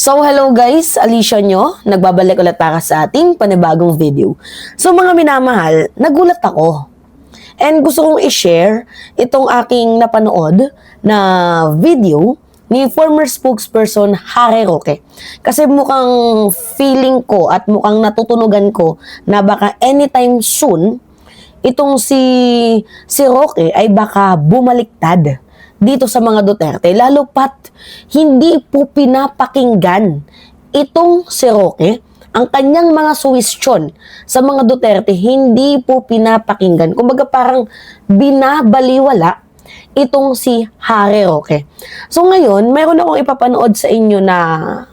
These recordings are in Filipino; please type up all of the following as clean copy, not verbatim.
So hello guys, Alicia nyo, nagbabalik ulit para sa ating panibagong video. So mga minamahal, nagulat ako. And gusto kong i-share itong aking napanood na video ni former spokesperson Harry Roque. Kasi mukhang feeling ko at mukhang natutunugan ko na baka anytime soon, itong si Roque ay baka bumaliktad dito sa mga Duterte, lalo pat hindi po pinapakinggan itong si Roque, ang kanyang mga suwestyon sa mga Duterte, hindi po pinapakinggan. Kumbaga parang binabaliwala itong si Harry Roque. So ngayon, mayroon akong ipapanood sa inyo na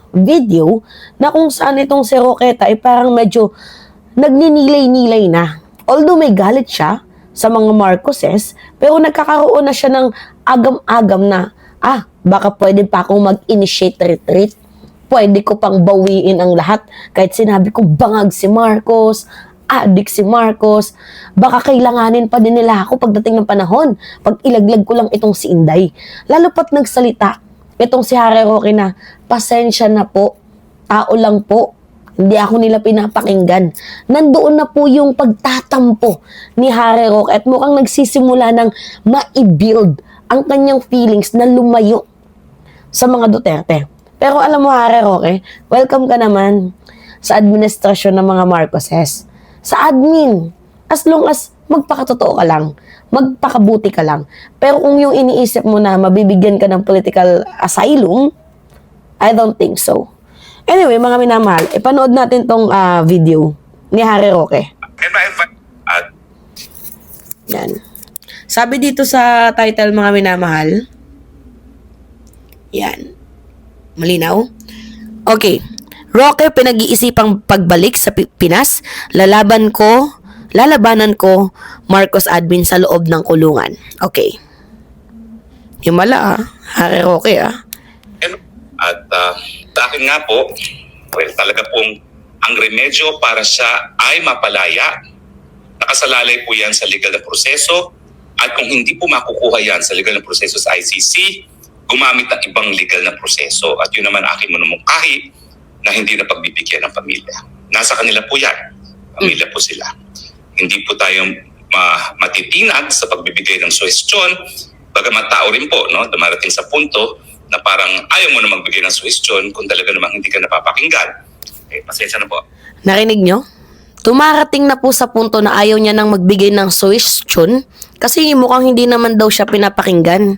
video na kung saan itong si Roqueta ay parang medyo nagninilay-nilay na. Although may galit siya sa mga Marcoses, pero nagkakaroon na siya ng agam-agam na, baka pwede pa akong mag-initiate retreat. Pwede ko pang bawiin ang lahat. Kahit sinabi ko, bangag si Marcos, adik si Marcos, baka kailanganin pa din nila ako pagdating ng panahon. Pag ilaglag ko lang itong si Inday. Lalo pat nagsalita, itong si Harry Roque na, pasensya na po, tao lang po. Hindi ako nila pinapakinggan. Nandoon na po yung pagtatampo ni Harry Roque at mukhang nagsisimula ng ma-build ang kanyang feelings na lumayo sa mga Duterte. Pero alam mo Harry Roque, welcome ka naman sa administrasyon ng mga Marcoses. Sa admin, as long as magpakatotoo ka lang, magpakabuti ka lang. Pero kung yung iniisip mo na mabibigyan ka ng political asylum, I don't think so. Anyway, mga minamahal, ipanood natin tong video ni Harry Roque. Yan. Sabi dito sa title, mga minamahal, yan. Malinaw? Okay. Roque, pinag-iisipang pagbalik sa Pinas, lalabanan ko Marcos admin sa loob ng kulungan. Okay. Himala Harry Roque At sa akin nga po, talaga pong ang remedyo para siya ay mapalaya. Nakasalalay po yan sa legal na proseso at kung hindi po makukuha yan sa legal na proseso sa ICC, gumamit ng ibang legal na proseso at yun naman aking manumungkahi na hindi na pagbibigyan ng pamilya. Nasa kanila po yan. Pamilya po sila. Hindi po tayo matitinag sa pagbibigay ng suwestyon. Bagamat tao rin po, no? Dumarating sa punto na parang ayaw mo na magbigay ng suwestyon kung talaga namang hindi ka napapakinggan. Pasensya na po. Narinig nyo? Tumarating na po sa punto na ayaw niya nang magbigay ng suwestyon kasi mukhang hindi naman daw siya pinapakinggan.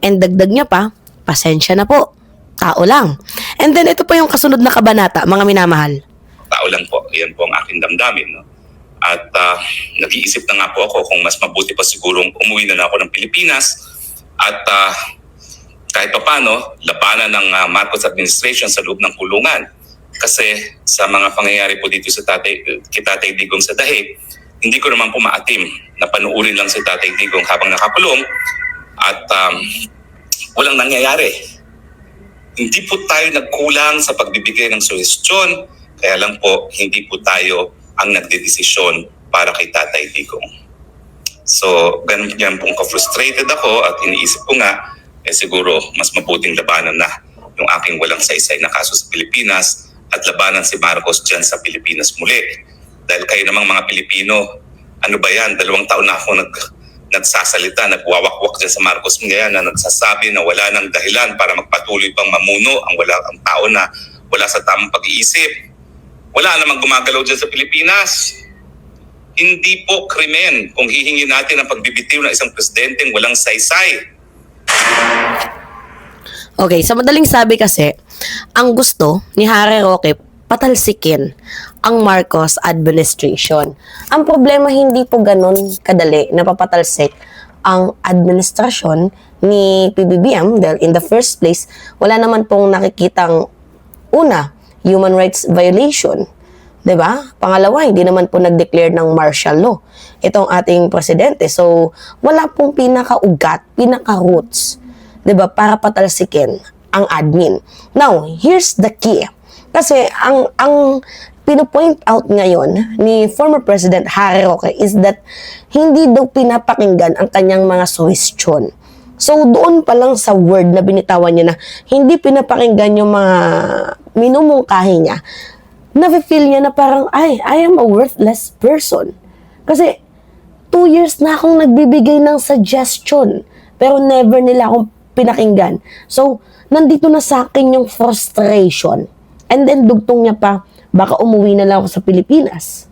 And dagdag niya pa, pasensya na po. Tao lang. And then ito po yung kasunod na kabanata, mga minamahal. Tao lang po. Yan po ang aking damdamin. No? At nag-iisip na nga po ako kung mas mabuti pa sigurong umuwi na ako ng Pilipinas at kahit pa paano, labanan ng Marcos administration sa loob ng kulungan. Kasi sa mga pangyayari po dito sa Tatay Digong sa Dahe, hindi ko naman po maatim na panuurin lang si Tatay Digong habang nakakulong at walang nangyayari. Hindi po tayo nagkulang sa pagbibigay ng suwestyon, kaya lang po hindi po tayo ang nagdedesisyon para kay Tatay Digong. So, ganun yan pong ka-frustrated ako at iniisip ko nga, siguro mas mabuting labanan na yung aking walang saysay na kaso sa Pilipinas at labanan si Marcos dyan sa Pilipinas muli. Dahil kayo namang mga Pilipino, ano ba yan? 2 taon na ako nagsasalita, nagwawakwak dyan sa Marcos ngayon na nagsasabi na wala nang dahilan para magpatuloy pang mamuno ang tao na wala sa tamang pag-iisip. Wala namang gumagalaw dyan sa Pilipinas. Hindi po krimen kung hihingi natin ang pagbibitiw ng isang presidenteng walang saysay. Okay, sa madaling sabi kasi, ang gusto ni Harry Roque patalsikin ang Marcos administration. Ang problema hindi po ganun kadali na papatalsik ang administrasyon ni PBBM dahil in the first place, wala naman pong nakikitang una, human rights violation. 'Di ba? Pangalawa, hindi naman po nag-declare ng martial law itong ating presidente. So, wala pong pinaka-ugat, pinaka-roots, 'di ba, para patalsikin ang admin. Now, here's the key. Kasi ang pino-point out ngayon ni former President Harry Roque is that hindi daw pinapakinggan ang kanyang mga suwestyon. So, doon pa lang sa word na binitawan niya na hindi pinapakinggan yung mga minumungkahi niya, nafe-feel niya na parang, ay, I am a worthless person. Kasi, 2 years na akong nagbibigay ng suggestion, pero never nila akong pinakinggan. So, nandito na sa akin yung frustration. And then, dugtong niya pa, baka umuwi na lang ako sa Pilipinas.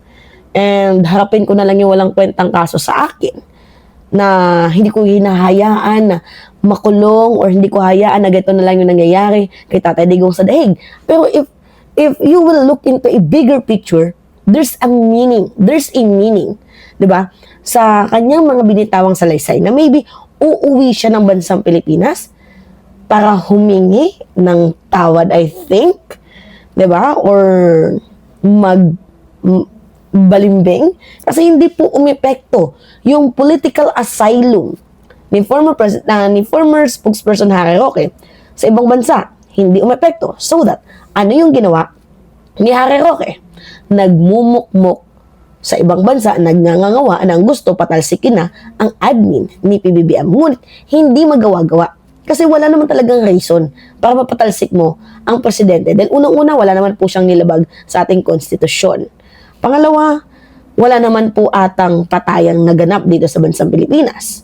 And harapin ko na lang yung walang kwentang kaso sa akin. Na hindi ko hinahayaan na makulong or hindi ko hayaan na ganito na lang yung nangyayari kay Tatay Digong sa daig. Pero if you will look into a bigger picture, there's a meaning. There's a meaning. 'Di ba? Sa kanyang mga binitawang salaysay na maybe uuwi siya ng bansang Pilipinas para humingi ng tawad, I think. 'Di ba? Or balimbing kasi hindi po umepekto yung political asylum ni former spokesperson Harry Roque sa ibang bansa. Hindi umepekto. So that, ano yung ginawa ni Harry Roque? Nagmumukmok sa ibang bansa, nagngangawa ng gusto patalsikin na ang admin ni PBBM. Ngunit, hindi magawa-gawa. Kasi wala naman talagang reason para mapatalsik mo ang presidente. Dahil unang-una, wala naman po siyang nilabag sa ating konstitusyon. Pangalawa, wala naman po atang patayang naganap dito sa bansang Pilipinas.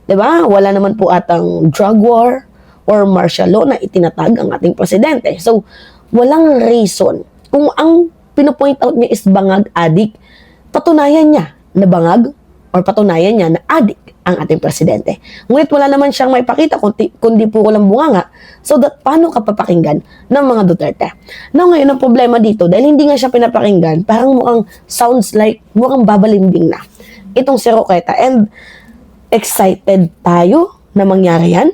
'Di ba? Wala naman po atang drug war or martial law na itinatag ang ating presidente. So, walang reason. Kung ang pinopoint out niya is bangag, adik, patunayan niya na bangag or patunayan niya na adik ang ating presidente. Ngunit wala naman siyang maipakita kundi po walang bunganga. So that paano ka papakinggan ng mga Duterte? Now ngayon ang problema dito, dahil hindi nga siya pinapakinggan, parang mukhang babalimbing na itong si Roqueta. And excited tayo na mangyari yan.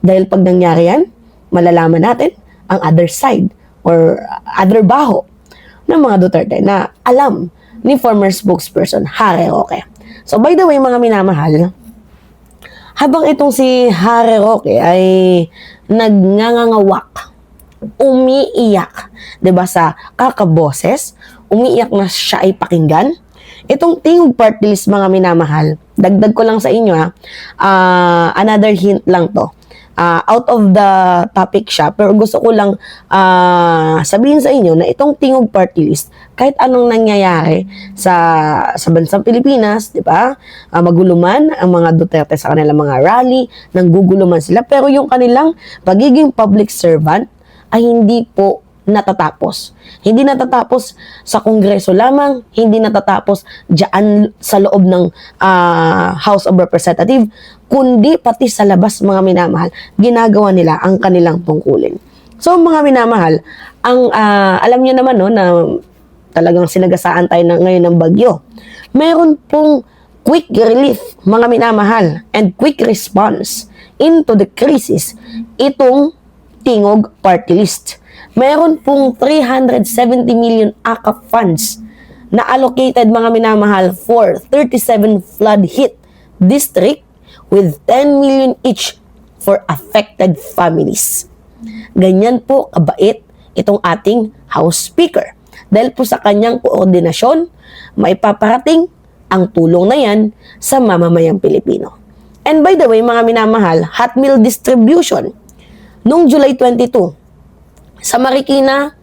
Dahil pag nangyari yan, malalaman natin ang other side or other baho ng mga Duterte na alam ni former spokesperson Harry Roque. So by the way, mga minamahal, habang itong si Harry Roque ay nagngangangawa, umiiyak, 'di ba, sa kakaboses, umiiyak na siya ay pakinggan. Itong Tingog Party List, mga minamahal, dagdag ko lang sa inyo another hint lang to. Out of the topic siya, pero gusto ko lang sabihin sa inyo na itong Tingog Party List, kahit anong nangyayari sa bansang Pilipinas, di ba? Maguluman ang mga Duterte sa kanilang mga rally, nangguguluman sila, pero yung kanilang pagiging public servant ay hindi po natatapos. Hindi natatapos sa Kongreso lamang, hindi natatapos diyan sa loob ng House of Representatives, kundi pati sa labas, mga minamahal, ginagawa nila ang kanilang tungkulin. So mga minamahal, ang alam niyo naman no, na talagang sinagasaan tayo ngayon ng bagyo. Meron pong quick relief, mga minamahal, and quick response into the crisis itong Tingog Party List. Meron pong 370 million AKAP funds na allocated, mga minamahal, for 37 flood hit district with 10 million each for affected families. Ganyan po kabait itong ating House Speaker. Dahil po sa kanyang koordinasyon, maipaparating ang tulong na yan sa mamamayang Pilipino. And by the way, mga minamahal, hot meal distribution noong July 22, sa Marikina,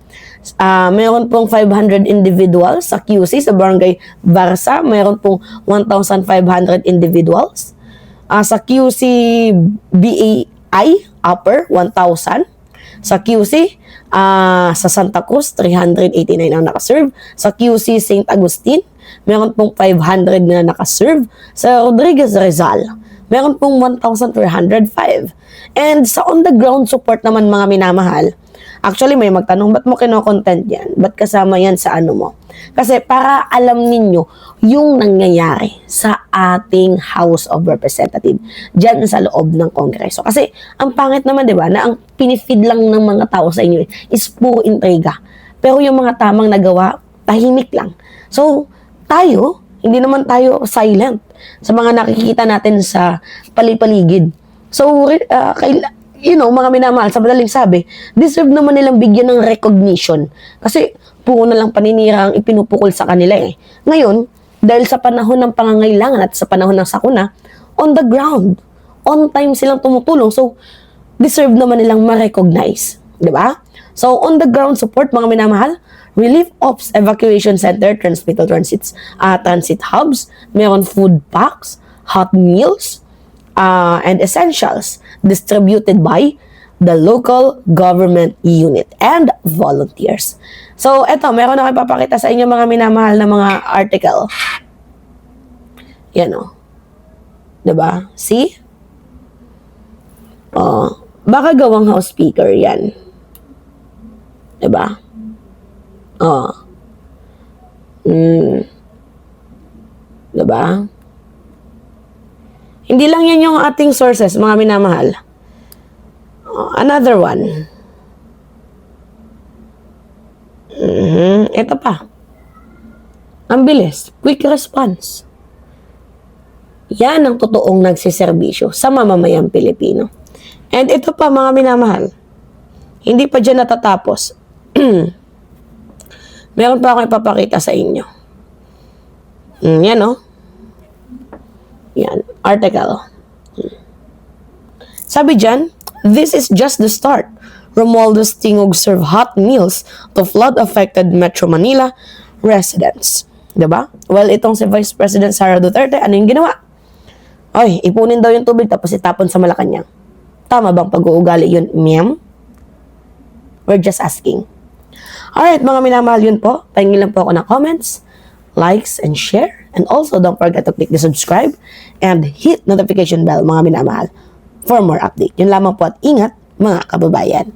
mayroon pong 500 individuals. Sa QC, sa Barangay Barsa, mayroon pong 1,500 individuals. Sa QC BAI, Upper, 1,000. Sa QC, sa Santa Cruz, 389 ang nakaserve. Sa QC St. Agustin, mayroon pong 500 na nakaserve. Sa Rodriguez Rizal, mayroon pong 1,305. And sa on-the-ground support naman, mga minamahal, actually, may magtanong, ba't mo kino-content yan? Ba't kasama yan sa ano mo? Kasi para alam ninyo yung nangyayari sa ating House of Representatives dyan sa loob ng Kongreso. Kasi ang pangit naman, di ba, na ang pinifeed lang ng mga tao sa inyo is puro intriga. Pero yung mga tamang nagawa, tahimik lang. So, tayo, hindi naman tayo silent sa mga nakikita natin sa palipaligid. So, mga minamahal, sa madaling sabi, deserve naman nilang bigyan ng recognition. Kasi, puro na lang paninira ang ipinupukol sa kanila eh. Ngayon, dahil sa panahon ng pangangailangan at sa panahon ng sakuna, on the ground, on time silang tumutulong. So, deserve naman nilang ma-recognize. Diba? So, on-the-ground support, mga minamahal, relief ops, evacuation center, transmittal transit hubs, meron food packs, hot meals, and essentials distributed by the local government unit and volunteers. So, eto, meron ako ipapakita sa inyo mga minamahal na mga article. Yan o. Diba? See? Baka gawang house speaker yan. Diba? Diba? Hindi lang yan yung ating sources, mga minamahal. Another one. Ito pa. Ang bilis. Quick response. Yan ang totoong nagsiservisyo sa mamamayang Pilipino. And ito pa, mga minamahal. Hindi pa dyan natatapos. Meron pa akong ipapakita sa inyo. Yan, oh. Yan. Article. Sabi dyan, this is just the start. Romualdez Tingog serve hot meals to flood-affected Metro Manila residents. Diba? Well, itong si Vice President Sara Duterte, ano yung ginawa? Ay, ipunin daw yung tubig tapos itapon sa Malacanang. Tama bang pag-uugali yun, ma'am? We're just asking. Alright, mga minamahal, yun po. Pahingin lang po ako ng comments, likes, and share. And also, don't forget to click the subscribe and hit notification bell, mga minamahal, for more update. Yun lamang po at ingat, mga kababayan.